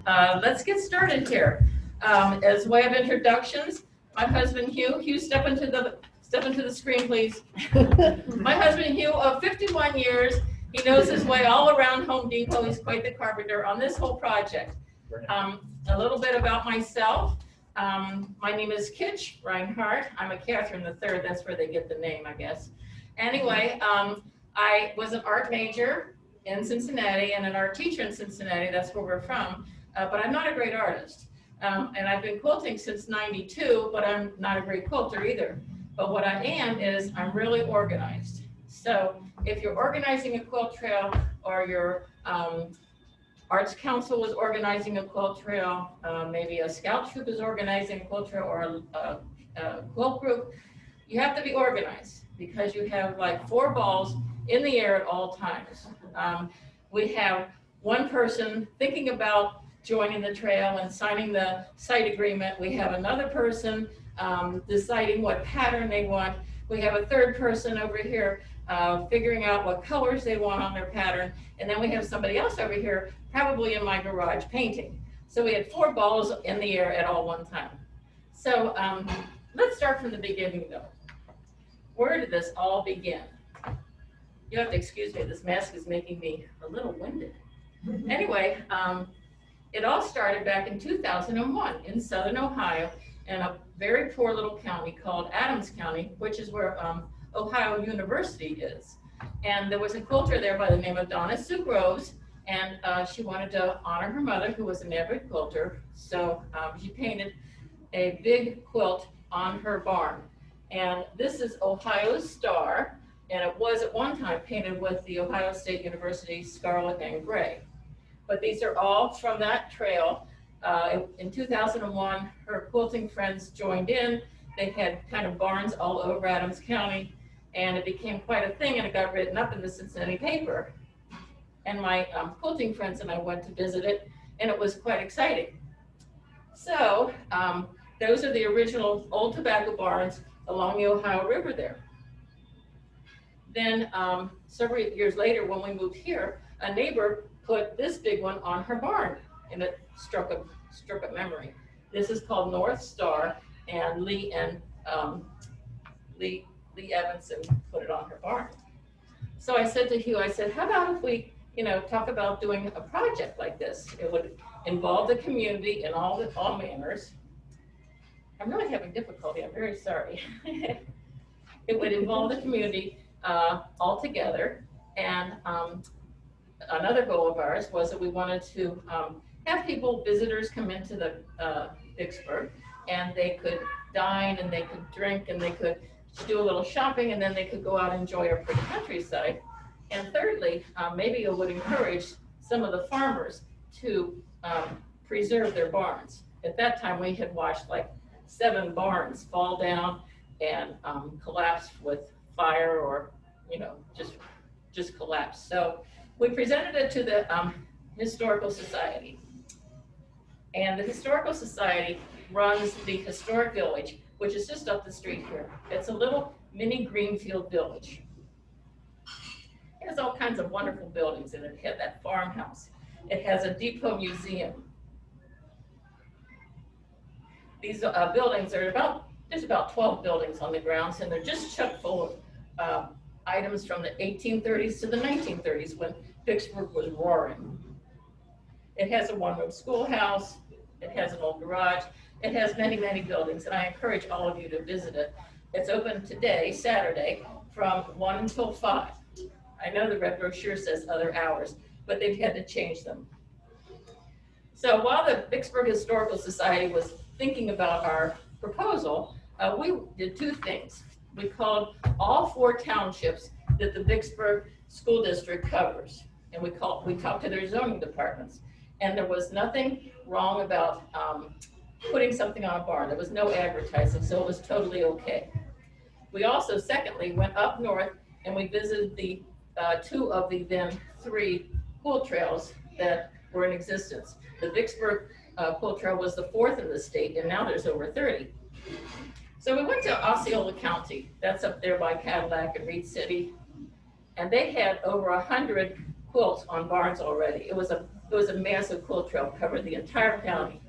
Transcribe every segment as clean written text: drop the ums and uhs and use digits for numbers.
Let's get started here. As a way of introductions, my husband Hugh. Hugh, step into the screen, please. My husband Hugh, of 51 years, he knows his way all around Home Depot. He's quite the carpenter on this whole project. A little bit about myself. My name is Kitch Reinhardt. I'm a Catherine III. That's where they get the name, I guess. Anyway, I was an art major in Cincinnati and an art teacher in Cincinnati. That's where we're from. But I'm not a great artist. And I've been quilting since '92, but I'm not a great quilter either. But what I am is I'm really organized. So if you're organizing a quilt trail, or your Arts Council is organizing a quilt trail, maybe a scout troop is organizing a quilt trail, or a quilt group, you have to be organized because you have like 4 balls in the air at all times. We have one person thinking about joining the trail and signing the site agreement. We have another person deciding what pattern they want. We have a third person over here figuring out what colors they want on their pattern. And then we have somebody else over here, probably in my garage, painting. So we had 4 balls in the air at all one time. So let's start from the beginning though. Where did this all begin? You have to excuse me, this mask is making me a little winded. Anyway, it all started back in 2001 in Southern Ohio in a very poor little county called Adams County, which is where Ohio University is. And there was a quilter there by the name of Donna Sue Groves, and she wanted to honor her mother, who was an avid quilter. So she painted a big quilt on her barn. And this is Ohio's star, and it was at one time painted with the Ohio State University scarlet and gray. But these are all from that trail. In 2001, her quilting friends joined in. They had kind of barns all over Adams County, and it became quite a thing, and it got written up in the Cincinnati paper. And my quilting friends and I went to visit it, and it was quite exciting. So those are the original old tobacco barns along the Ohio River there. Then several years later, when we moved here, a neighbor put this big one on her barn, and it struck a memory. This is called North Star, and Lee Evanson put it on her barn. So I said to Hugh, I said, how about if we, talk about doing a project like this? It would involve the community in all manners. I'm really having difficulty, I'm very sorry. It would involve the community all together, and another goal of ours was that we wanted to have visitors come into the Vicksburg, and they could dine and they could drink and they could do a little shopping, and then they could go out and enjoy our pretty countryside. And thirdly, maybe it would encourage some of the farmers to preserve their barns. At that time, we had watched like 7 barns fall down and collapse with fire, or just collapse. So we presented it to the Historical Society. And the Historical Society runs the Historic Village, which is just up the street here. It's a little mini Greenfield village. It has all kinds of wonderful buildings in it. It had that farmhouse. It has a depot museum. These buildings are there's about 12 buildings on the grounds, and they're just chock full of items from the 1830s to the 1930s when Vicksburg was roaring. It has a 1-room schoolhouse. It has an old garage. It has many, many buildings, and I encourage all of you to visit it. It's open today, Saturday, from 1 until 5. I know the red brochure says other hours, but they've had to change them. So while the Vicksburg Historical Society was thinking about our proposal, we did 2 things. We called all 4 townships that the Vicksburg School District covers, and we talked to their zoning departments. And there was nothing wrong about putting something on a barn. There was no advertising, so it was totally okay. We also, secondly, went up north and we visited the 2 of the then 3 quilt trails that were in existence. The Vicksburg quilt trail was the 4th in the state, and now there's over 30. So we went to Osceola County. That's up there by Cadillac and Reed City. And they had over 100 quilts on barns already. It was a It was a massive quilt trail, covered the entire county.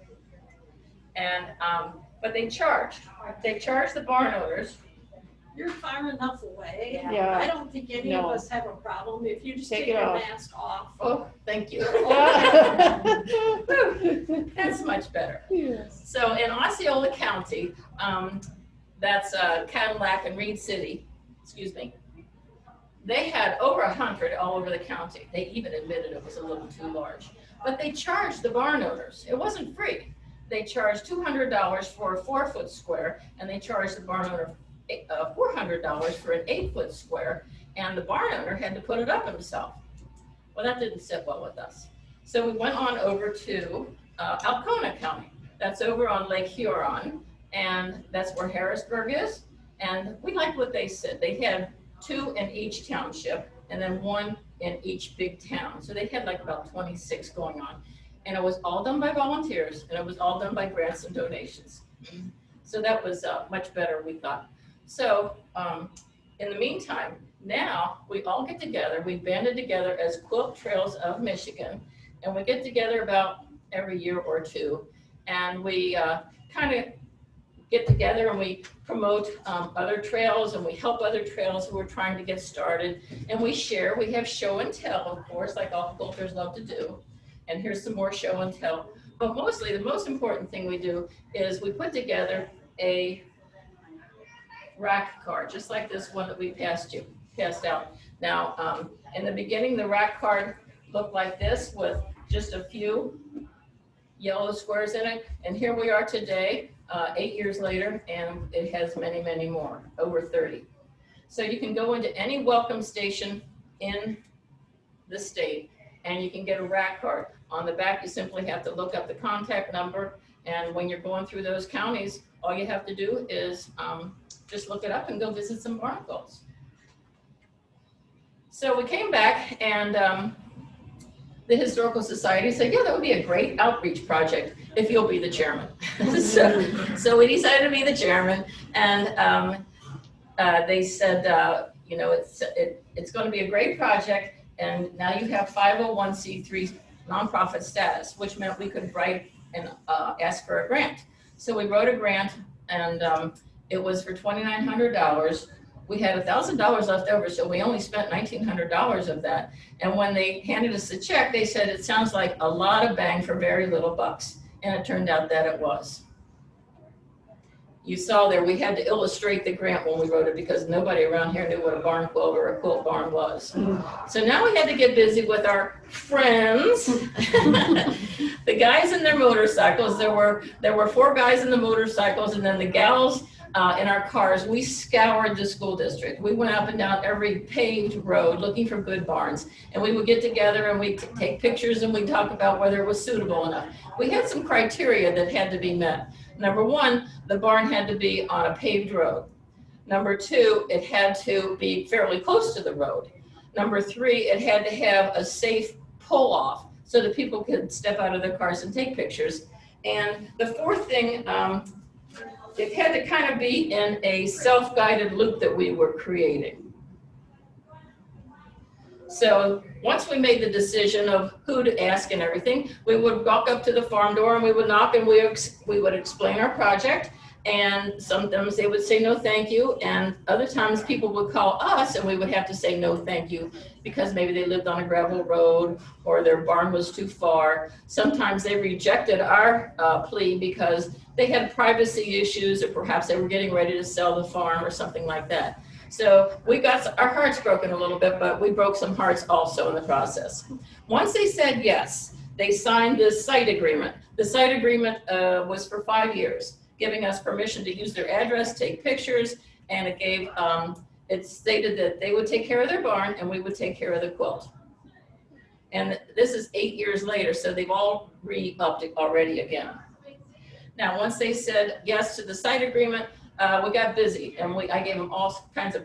And, but they charged the barn owners. You're far enough away. Yeah. I don't think any of us have a problem if you just take your mask off. Oh, thank you. That's much better. Yes. So in Osceola County, that's Cadillac and Reed City, excuse me, they had over 100 all over the county. They even admitted it was a little too large. But they charged the barn owners. It wasn't free. They charged $200 for a 4-foot square, and they charged the barn owner $400 for an 8-foot square, and the barn owner had to put it up himself. Well, that didn't sit well with us. So we went on over to Alcona County. That's over on Lake Huron, and that's where Harrisburg is. And we liked what they said. They had 2 in each township, and then 1 in each big town. So they had like about 26 going on. And it was all done by volunteers, and it was all done by grants and donations. So that was much better, we thought. So in the meantime, now we all get together, we banded together as Quilt Trails of Michigan, and we get together about every year or 2, and we kind of get together and we promote other trails, and we help other trails who are trying to get started, and we share. We have show and tell, of course, like all quilters love to do, and here's some more show and tell. But mostly, the most important thing we do is we put together a rack card, just like this one that we passed out. Now, in the beginning, the rack card looked like this with just a few yellow squares in it. And here we are today, 8 years later, and it has many, many more, over 30. So you can go into any welcome station in the state, and you can get a rack card. On the back, you simply have to look up the contact number. And when you're going through those counties, all you have to do is just look it up and go visit some barn quilts. So we came back, and the Historical Society said, yeah, that would be a great outreach project if you'll be the chairman. so we decided to be the chairman, and they said, you know, it's going to be a great project, and now you have 501c3 nonprofit status, which meant we could write and ask for a grant. So we wrote a grant, and it was for $2,900. We had $1,000 left over, so we only spent $1,900 of that. And when they handed us the check, they said, it sounds like a lot of bang for very little bucks. And it turned out that it was. You saw there, we had to illustrate the grant when we wrote it because nobody around here knew what a barn quilt or a quilt barn was. So now we had to get busy with our friends, the guys in their motorcycles. There were 4 guys in the motorcycles, and then the gals in our cars. We scoured the school district. We went up and down every paved road looking for good barns, and we would get together and we'd take pictures and we'd talk about whether it was suitable enough. We had some criteria that had to be met. Number 1, the barn had to be on a paved road. Number 2, it had to be fairly close to the road. Number 3, it had to have a safe pull-off so that people could step out of their cars and take pictures. And the 4th thing, it had to kind of be in a self-guided loop that we were creating. So once we made the decision of who to ask and everything, we would walk up to the farm door and we would knock, and we would explain our project. And sometimes they would say no thank you, and other times people would call us and we would have to say no thank you because maybe they lived on a gravel road or their barn was too far. Sometimes they rejected our plea because they had privacy issues, or perhaps they were getting ready to sell the farm or something like that. So we got our hearts broken a little bit, but we broke some hearts also in the process. Once they said yes, they signed this site agreement. The site agreement was for 5 years, giving us permission to use their address, take pictures, and it gave, it stated that they would take care of their barn and we would take care of the quilt. And this is 8 years later, so they've all re-upped it already again. Now, once they said yes to the site agreement, we got busy, and I gave them all kinds of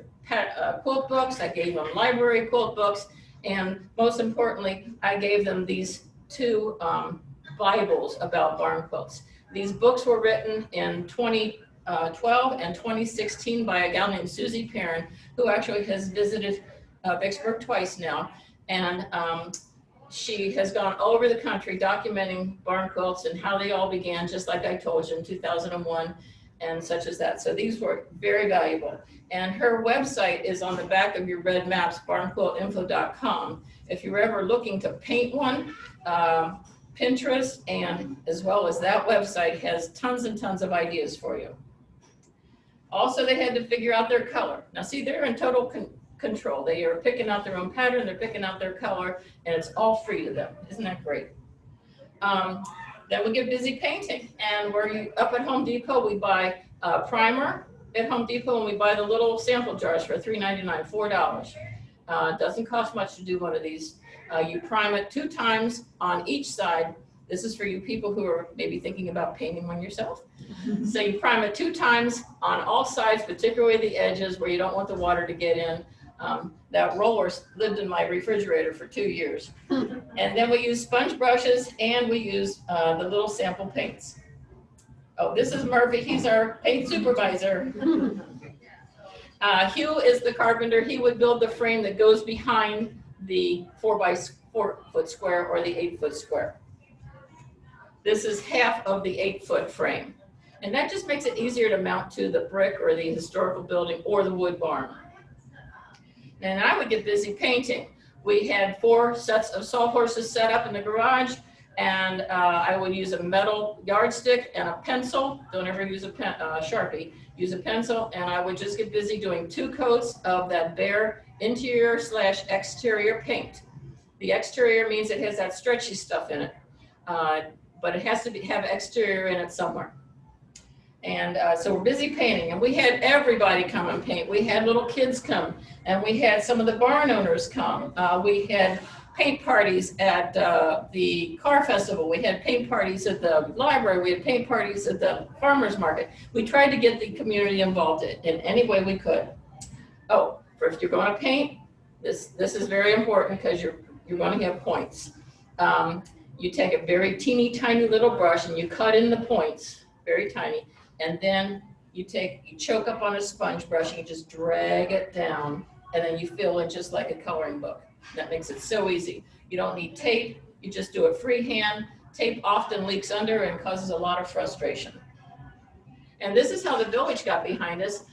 quilt books. I gave them library quilt books, and most importantly, I gave them these 2 Bibles about barn quilts. These books were written in 2012 and 2016 by a gal named Susie Perrin, who actually has visited Vicksburg twice now. And She has gone all over the country documenting barn quilts and how they all began, just like I told you in 2001 and such as that. So these were very valuable. And her website is on the back of your red maps, barnquiltinfo.com. If you're ever looking to paint one, Pinterest and as well as that website has tons and tons of ideas for you. Also, they had to figure out their color. Now see, they're in total control. They are picking out their own pattern, they're picking out their color, and it's all free to them. Isn't that great? Then we get busy painting, and we're up at Home Depot, we buy primer at Home Depot, and we buy the little sample jars for $3.99, $4. It doesn't cost much to do one of these. You prime it 2 times on each side. This is for you people who are maybe thinking about painting one yourself. So you prime it 2 times on all sides, particularly the edges where you don't want the water to get in. That roller lived in my refrigerator for 2 years. And then we use sponge brushes and we use the little sample paints. Oh, this is Murphy, he's our paint supervisor. Hugh is the carpenter. He would build the frame that goes behind the 4-by-4 square or the 8-foot square. This is half of the 8-foot frame. And that just makes it easier to mount to the brick or the historical building or the wood barn. And I would get busy painting. We had 4 sets of sawhorses set up in the garage, and I would use a metal yardstick and a pencil. Don't ever use a Sharpie. Use a pencil, and I would just get busy doing 2 coats of that bare interior/exterior paint. The exterior means it has that stretchy stuff in it, but it has to have exterior in it somewhere. And so we're busy painting, and we had everybody come and paint. We had little kids come, and we had some of the barn owners come. We had paint parties at the car festival. We had paint parties at the library. We had paint parties at the farmer's market. We tried to get the community involved in any way we could. Oh, if you're going to paint, this is very important because you're going to have points. You take a very teeny tiny little brush and you cut in the points, very tiny. And then you choke up on a sponge brush and you just drag it down, and then you fill it just like a coloring book. That makes it so easy. You don't need tape, you just do it freehand. Tape often leaks under and causes a lot of frustration. And this is how the village got behind us.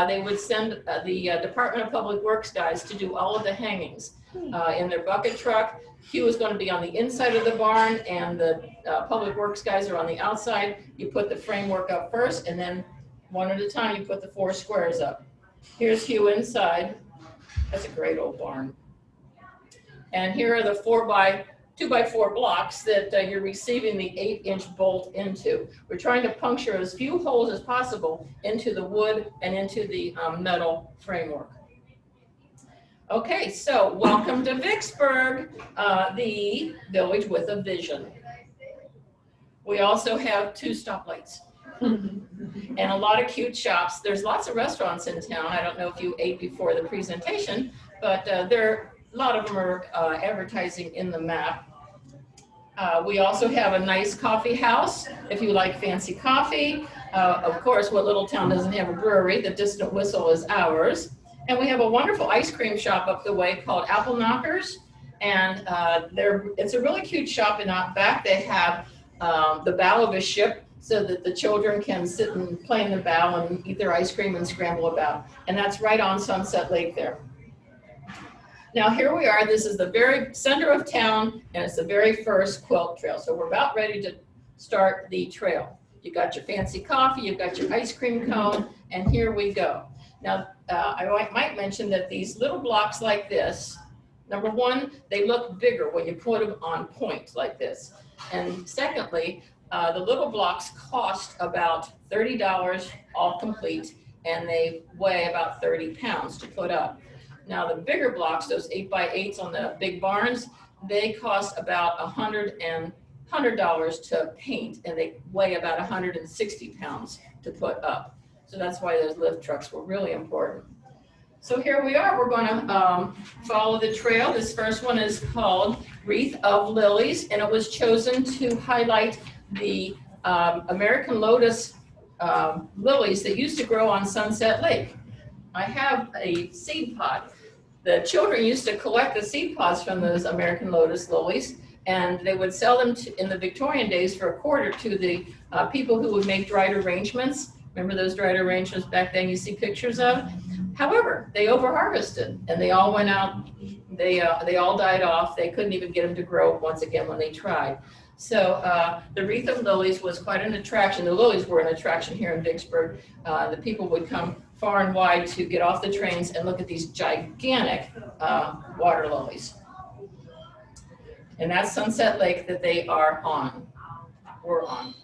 They would send the Department of Public Works guys to do all of the hangings in their bucket truck. Hugh was going to be on the inside of the barn, and the Public Works guys are on the outside. You put the framework up first, and then one at a time you put the 4 squares up. Here's Hugh inside. That's a great old barn. And here are the 2x4 blocks that you're receiving the 8-inch bolt into. We're trying to puncture as few holes as possible into the wood and into the metal framework. Okay, so welcome to Vicksburg, the village with a vision. We also have 2 stoplights and a lot of cute shops. There's lots of restaurants in town. I don't know if you ate before the presentation, but a lot of them are advertising in the map. We also have a nice coffee house if you like fancy coffee. Of course, what little town doesn't have a brewery? The Distant Whistle is ours. And we have a wonderful ice cream shop up the way called Apple Knockers. And it's a really cute shop, and out back they have the bow of a ship so that the children can sit and play in the bow and eat their ice cream and scramble about. And that's right on Sunset Lake there. Now here we are, this is the very center of town, and it's the very first quilt trail. So we're about ready to start the trail. You've got your fancy coffee, you've got your ice cream cone, and here we go. Now, I might mention that these little blocks like this, number one, they look bigger when you put them on point like this. And secondly, the little blocks cost about $30 all complete, and they weigh about 30 pounds to put up. Now the bigger blocks, those 8x8s on the big barns, they cost about $100 to paint, and they weigh about 160 pounds to put up. So that's why those lift trucks were really important. So here we are, we're going to follow the trail. This first one is called Wreath of Lilies, and it was chosen to highlight the American lotus lilies that used to grow on Sunset Lake. I have a seed pot the children used to collect the seed pods from those American lotus lilies, and they would sell them in the Victorian days for a quarter to the people who would make dried arrangements. Remember those dried arrangements back then you see pictures of? However, they overharvested and they all went out, they all died off. They couldn't even get them to grow once again when they tried. So the wreath of lilies was quite an attraction. The lilies were an attraction here in Vicksburg. The people would come far and wide to get off the trains and look at these gigantic water lilies. And that's Sunset Lake that they are on, were on.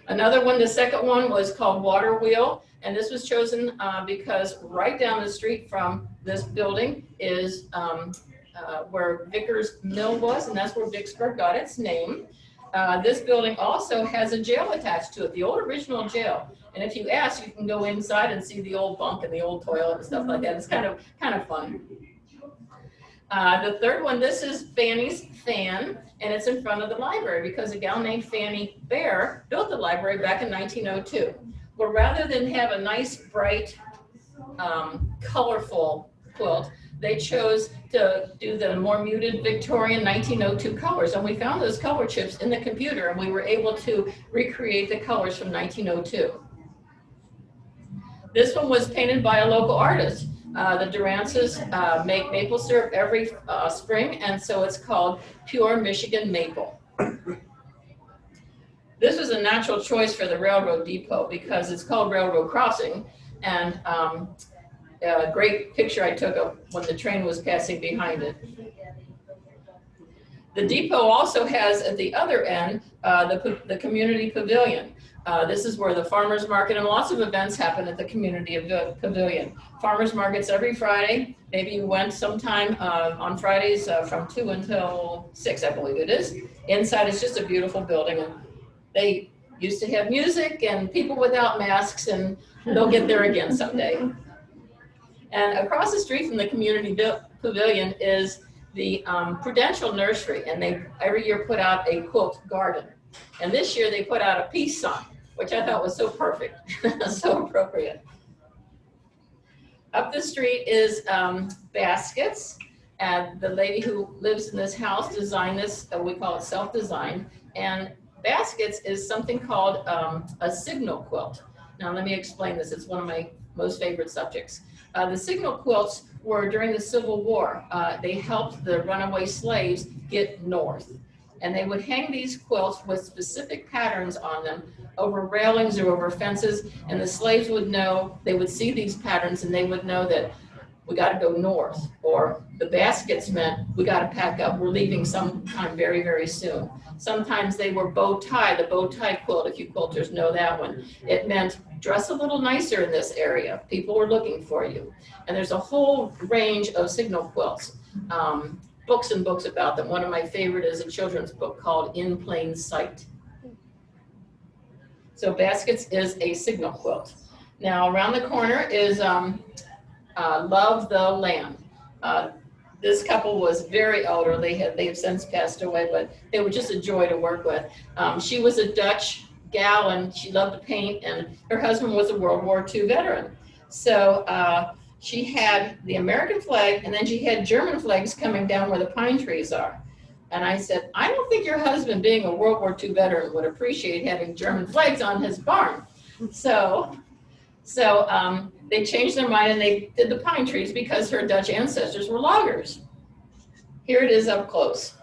Another one, the second one was called Water Wheel. And this was chosen because right down the street from this building is where Vickers Mill was, and that's where Vicksburg got its name. This building also has a jail attached to it, the old original jail. And if you ask, you can go inside and see the old bunk and the old toilet and stuff like that. It's kind of fun. The third one, this is Fanny's Fan, and it's in front of the library because a gal named Fanny Bear built the library back in 1902. Well, rather than have a nice, bright, colorful quilt, they chose to do the more muted Victorian 1902 colors. And we found those color chips in the computer, and we were able to recreate the colors from 1902. This one was painted by a local artist. The Durances make maple syrup every spring, and so it's called Pure Michigan Maple. This was a natural choice for the railroad depot because it's called Railroad Crossing, and a great picture I took of when the train was passing behind it. The depot also has at the other end the community pavilion. This is where the farmers market and lots of events happen at the community pavilion. Farmers markets every Friday. Maybe you went sometime on Fridays from 2 until 6, I believe it is. Inside is just a beautiful building. And they used to have music and people without masks, and they'll get there again someday. And across the street from the community pavilion is the Prudential Nursery, and they every year put out a quilt garden. And this year they put out a peace sign, which I thought was so perfect, so appropriate. Up the street is Baskets, and the lady who lives in this house designed this, we call it self-designed, and Baskets is something called a signal quilt. Now let me explain this, it's one of my most favorite subjects. The signal quilts were during the Civil War. They helped the runaway slaves get north. And they would hang these quilts with specific patterns on them over railings or over fences, and the slaves would know, they would see these patterns and they would know that we got to go north, or the baskets meant we got to pack up, we're leaving sometime very, very soon. Sometimes they were bow tie, the bow tie quilt, if you quilters know that one. It meant dress a little nicer in this area. People were looking for you. And there's a whole range of signal quilts. Books and books about them. One of my favorite is a children's book called In Plain Sight. So Baskets is a signal quilt. Now around the corner is Love the Land. This couple was very elderly. They have since passed away, but they were just a joy to work with. She was a Dutch gal and she loved to paint, and her husband was a World War II veteran. So she had the American flag, and then she had German flags coming down where the pine trees are. And I said, I don't think your husband, being a World War II veteran, would appreciate having German flags on his barn. So they changed their mind and they did the pine trees because her Dutch ancestors were loggers. Here it is up close.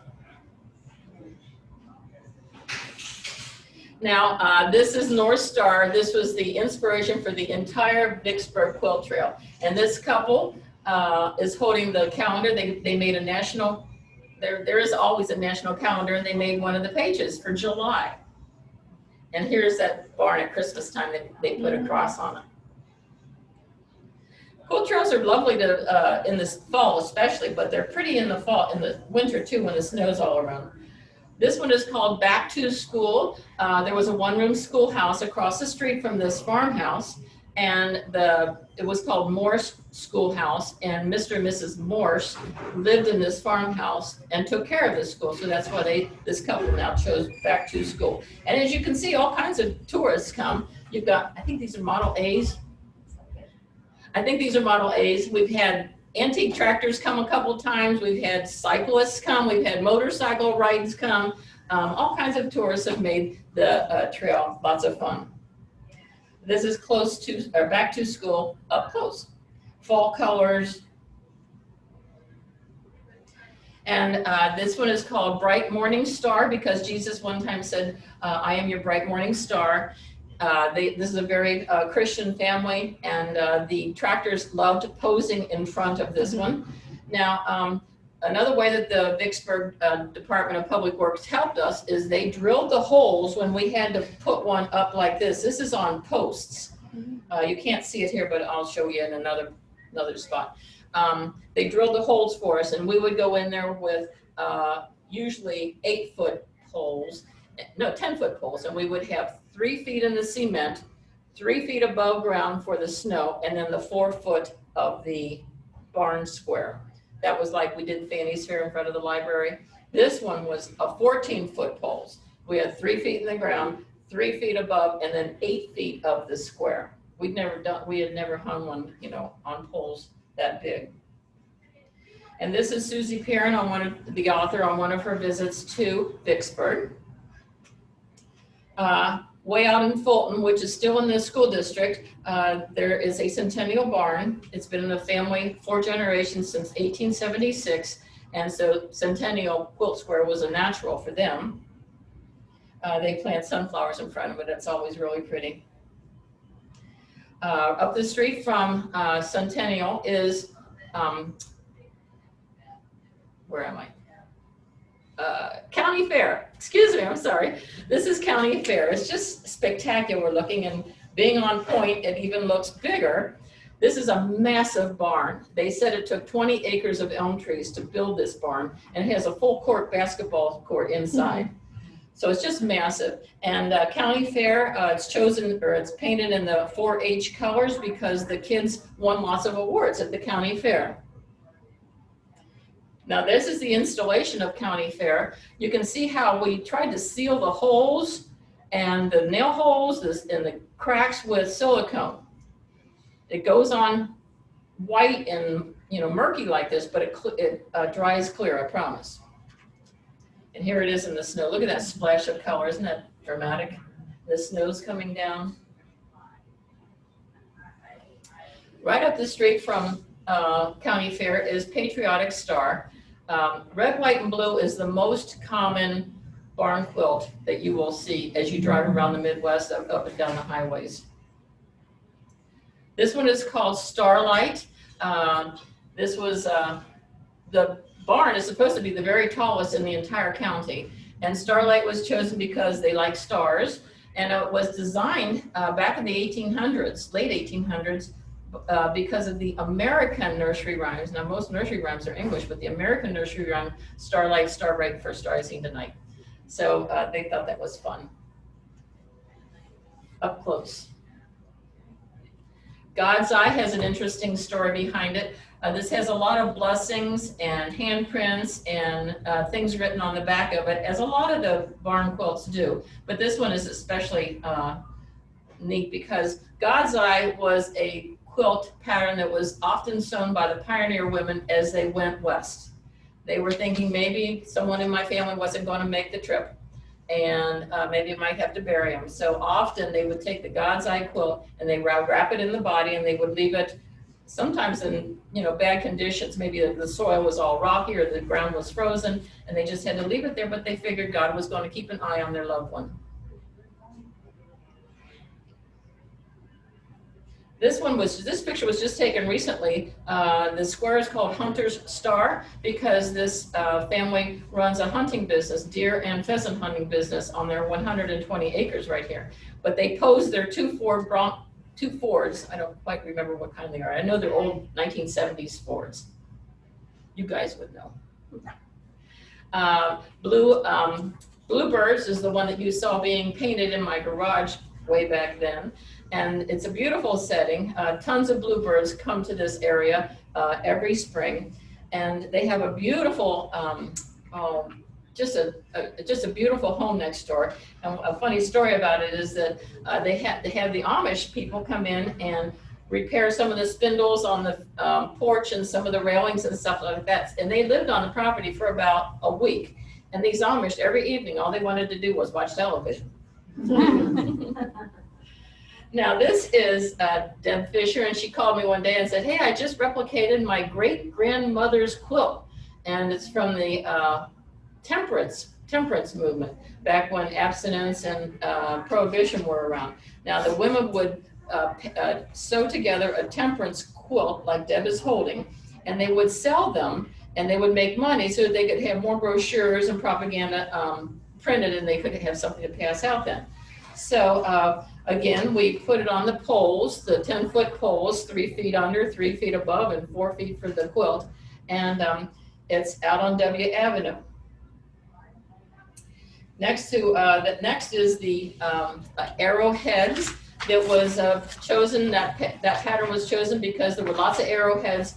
Now, this is North Star. This was the inspiration for the entire Vicksburg Quilt Trail. And this couple is holding the calendar. They made a national, there is always a national calendar, and they made one of the pages for July. And here's that barn at Christmas time that they put a cross on it. Quilt trails are lovely to in the fall especially, but they're pretty in the fall, in the winter too, when the snow's all around. This one is called Back to School. There was a one-room schoolhouse across the street from this farmhouse, and it was called Morse Schoolhouse, and Mr. and Mrs. Morse lived in this farmhouse and took care of this school, so that's why this couple now chose Back to School. And as you can see, all kinds of tourists come. You've got, I think these are Model A's. I think these are Model A's. We've had antique tractors come a couple times. We've had cyclists come. We've had motorcycle rides come. All kinds of tourists have made the trail lots of fun. This is close to, or back to school, up close. Fall colors. And this one is called Bright Morning Star because Jesus one time said, I am your bright morning star. This is a very Christian family, and the tractors loved posing in front of this one. Now, another way that the Vicksburg Department of Public Works helped us is they drilled the holes when we had to put one up like this. This is on posts. You can't see it here, but I'll show you in another spot. They drilled the holes for us, and we would go in there with usually 8-foot poles, no, 10-foot poles, and we would have 3 feet in the cement, 3 feet above ground for the snow, and then the 4 foot of the barn square. That was like we did Fanny's Fair in front of the library. This one was a 14-foot poles. We had 3 feet in the ground, 3 feet above, and then 8 feet of the square. We had never hung one, you know, on poles that big. And this is Susie Perrin, the author, on one of her visits to Vicksburg. Way out in Fulton, which is still in the school district, there is a Centennial barn. It's been in the family 4 generations since 1876, and so Centennial Quilt Square was a natural for them. They plant sunflowers in front of it. It's always really pretty. Up the street from Centennial is, where am I? County Fair. Excuse me, I'm sorry. This is County Fair. It's just spectacular looking, and being on point, it even looks bigger. This is a massive barn. They said it took 20 acres of elm trees to build this barn, and it has a full court basketball court inside. So it's just massive. And County Fair, it's painted in the 4-H colors because the kids won lots of awards at the County Fair. Now this is the installation of County Fair. You can see how we tried to seal the holes and the nail holes and the cracks with silicone. It goes on white and, you know, murky like this, but it dries clear, I promise. And here it is in the snow. Look at that splash of color. Isn't that dramatic? The snow's coming down. Right up the street from County Fair is Patriotic Star. Red, white, and blue is the most common barn quilt that you will see as you drive around the Midwest up and down the highways. This one is called Starlight. This was, the barn is supposed to be the very tallest in the entire county. And Starlight was chosen because they like stars. And it was designed back in the 1800s, late 1800s, because of the American nursery rhymes. Now most nursery rhymes are English, but the American nursery rhyme, Starlight, Star Bright, First Star I Seen Tonight. So they thought that was fun. Up close. God's Eye has an interesting story behind it. This has a lot of blessings and handprints and things written on the back of it, as a lot of the barn quilts do. But this one is especially neat because God's Eye was a quilt pattern that was often sewn by the pioneer women as they went west. They were thinking maybe someone in my family wasn't going to make the trip, and maybe it might have to bury them. So often they would take the God's Eye quilt and they wrap it in the body, and they would leave it sometimes in, you know, bad conditions. Maybe the soil was all rocky or the ground was frozen, and they just had to leave it there, but they figured God was going to keep an eye on their loved one. This picture was just taken recently. The square is called Hunter's Star because this family runs a hunting business, deer and pheasant hunting business, on their 120 acres right here. But they posed their two Fords. I don't quite remember what kind they are. I know they're old 1970s Fords. You guys would know. Bluebirds is the one that you saw being painted in my garage way back then. And it's a beautiful setting. Tons of bluebirds come to this area every spring. And they have a beautiful, just a beautiful home next door. And a funny story about it is that they have the Amish people come in and repair some of the spindles on the porch and some of the railings and stuff like that. And they lived on the property for about a week. And these Amish, every evening, all they wanted to do was watch television. Now, this is Deb Fisher, and she called me one day and said, hey, I just replicated my great-grandmother's quilt. And it's from the temperance movement, back when abstinence and prohibition were around. Now, the women would sew together a temperance quilt like Deb is holding, and they would sell them, and they would make money so that they could have more brochures and propaganda printed, and they could have something to pass out then. So again, we put it on the poles, the 10-foot poles, 3 feet under, 3 feet above, and 4 feet for the quilt. And it's out on W Avenue. Next is the arrowheads. That was chosen, that pattern was chosen because there were lots of arrowheads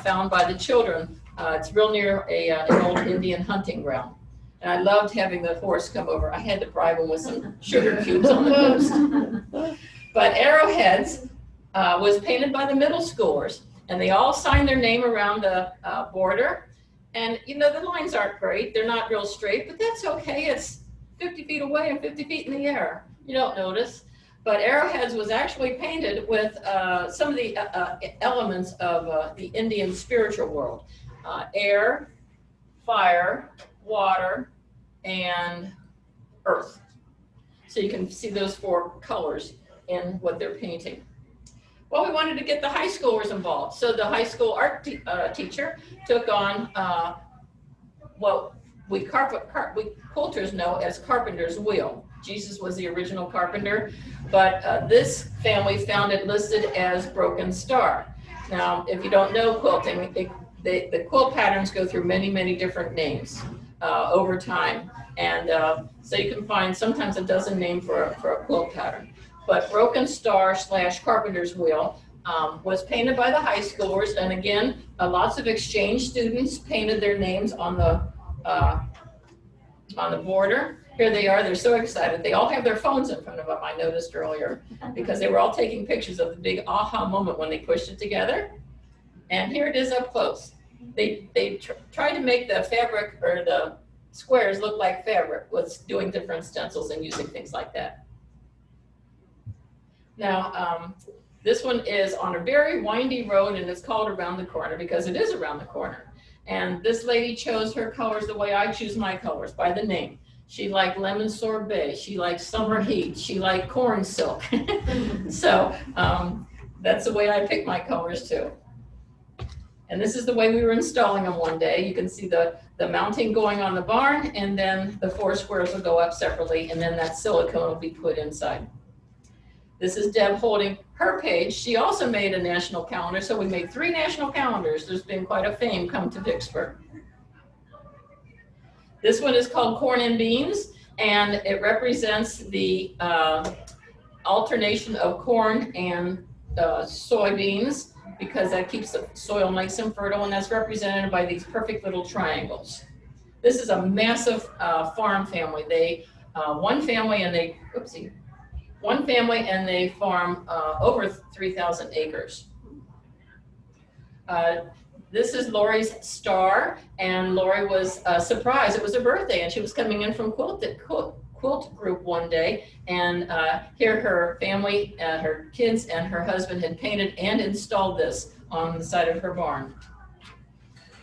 found by the children. It's real near an old Indian hunting ground. And I loved having the horse come over. I had to bribe him with some sugar cubes on the post. But arrowheads was painted by the middle schoolers, and they all signed their name around the border. And you know, the lines aren't great. They're not real straight, but that's okay. It's 50 feet away and 50 feet in the air. You don't notice. But arrowheads was actually painted with some of the elements of the Indian spiritual world. Air, fire, water, and earth. So you can see those 4 colors in what they're painting. Well, we wanted to get the high schoolers involved. So the high school art teacher took on what we quilters know as carpenter's wheel. Jesus was the original carpenter, but this family found it listed as Broken Star. Now, if you don't know quilting, the quilt patterns go through many, many different names over time. And so you can find sometimes a dozen names for a quilt pattern. But Broken Star / Carpenter's Wheel was painted by the high schoolers. And again, lots of exchange students painted their names on the border. Here they are, they're so excited. They all have their phones in front of them, I noticed earlier, because they were all taking pictures of the big aha moment when they pushed it together. And here it is up close. They tried to make the fabric or the squares look like fabric with doing different stencils and using things like that. Now, this one is on a very windy road, and it's called Around the Corner because it is around the corner. And this lady chose her colors the way I choose my colors, by the name. She liked lemon sorbet, she liked summer heat, she liked corn silk. So that's the way I pick my colors too. And this is the way we were installing them one day. You can see the mounting going on the barn, and then the 4 squares will go up separately, and then that silicone will be put inside. This is Deb holding her page. She also made a national calendar, so we made 3 national calendars. There's been quite a fame come to Vicksburg. This one is called Corn and Beans, and it represents the alternation of corn and soybeans, because that keeps the soil nice and fertile, and that's represented by these perfect little triangles. This is a massive farm family. One family and they farm over 3,000 acres. This is Lori's star, and Lori was surprised. It was her birthday, and she was coming in from Quilt group one day, and here her family, her kids and her husband had painted and installed this on the side of her barn.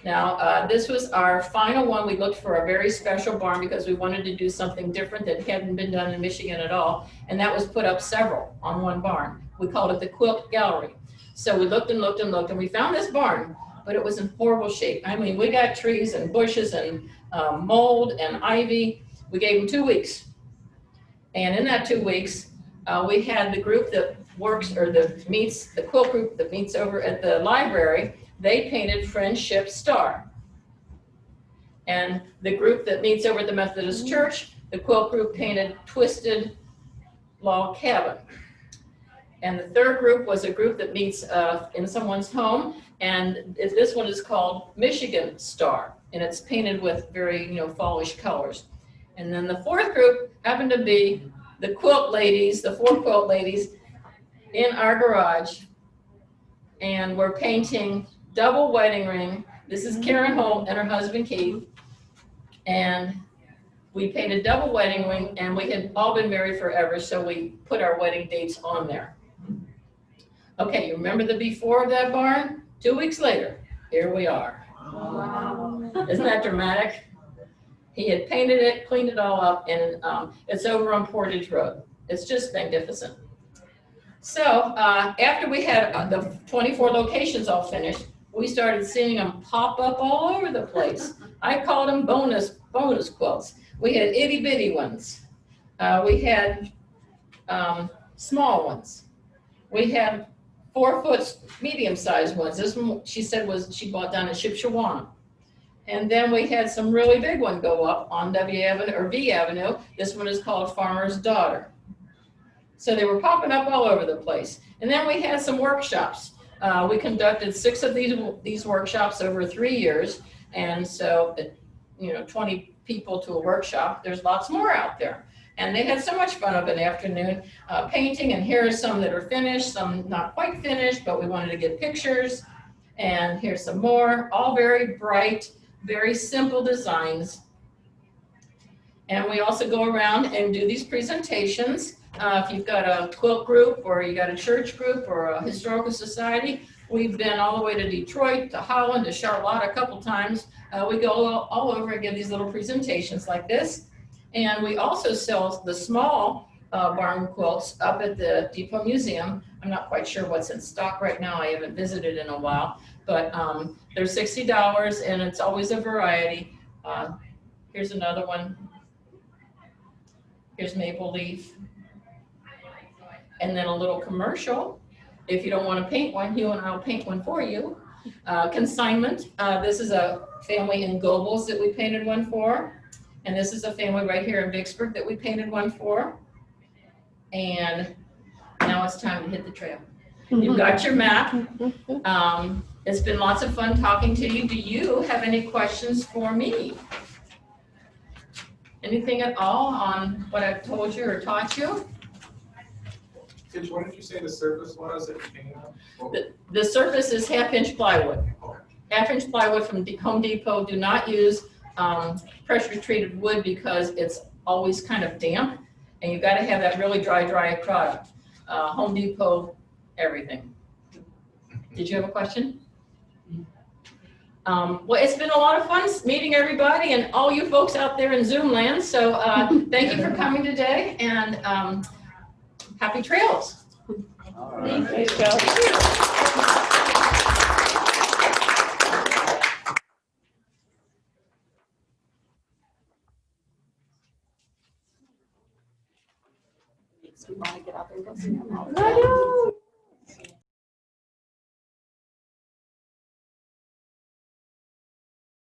Now, this was our final one. We looked for a very special barn because we wanted to do something different that hadn't been done in Michigan at all, and that was put up several on one barn. We called it the Quilt Gallery. So we looked and looked and looked, and we found this barn, but it was in horrible shape. I mean, we got trees and bushes and mold and ivy. We gave them 2 weeks. And in that 2 weeks, we had the group that works, or the quilt group that meets over at the library, they painted Friendship Star. And the group that meets over at the Methodist Church, the quilt group painted Twisted Log Cabin. And the third group was a group that meets in someone's home, and this one is called Michigan Star, and it's painted with very, fallish colors. And then the fourth group happened to be the quilt ladies, the 4 quilt ladies in our garage and we're painting double wedding ring. This is Karen Holt and her husband Keith. And we painted double wedding ring, and we had all been married forever, so we put our wedding dates on there. Okay, you remember the before of that barn? 2 weeks later, here we are. Wow. Isn't that dramatic? He had painted it, cleaned it all up, and it's over on Portage Road. It's just magnificent. So after we had the 24 locations all finished, we started seeing them pop up all over the place. I called them bonus quilts. We had itty bitty ones. We had small ones. We had 4-foot medium-sized ones. This one, she said, she bought down in Shipshewana. And then we had some really big one go up on V Avenue. This one is called Farmer's Daughter. So they were popping up all over the place. And then we had some workshops. We conducted 6 of these workshops over 3 years. And so, 20 people to a workshop, there's lots more out there. And they had so much fun of an afternoon painting. And here are some that are finished, some not quite finished, but we wanted to get pictures. And here's some more, all very bright, very simple designs. And we also go around and do these presentations. If you've got a quilt group, or you got a church group, or a historical society, we've been all the way to Detroit, to Holland, to Charlotte a couple times. We go all over and give these little presentations like this. And we also sell the small barn quilts up at the Depot Museum. I'm not quite sure what's in stock right now. I haven't visited in a while, but they're $60, and it's always a variety. Here's another one. Here's maple leaf. And then a little commercial. If you don't want to paint one, Hugh and I'll paint one for you. Consignment. This is a family in Gobles that we painted one for. And this is a family right here in Vicksburg that we painted one for. And now it's time to hit the trail. You've got your map. It's been lots of fun talking to you. Do you have any questions for me? Anything at all on what I've told you or taught you? What did you say the surface was that you painted on? The surface is 1/2-inch plywood. 1/2-inch plywood from Home Depot. Do not use pressure treated wood because it's always kind of damp, and you've got to have that really dry product. Home Depot, everything. Did you have a question? Well, it's been a lot of fun meeting everybody and all you folks out there in Zoom land. So thank you for coming today, and happy trails. All right. Thank you. We want to get out there and go see them all. I know.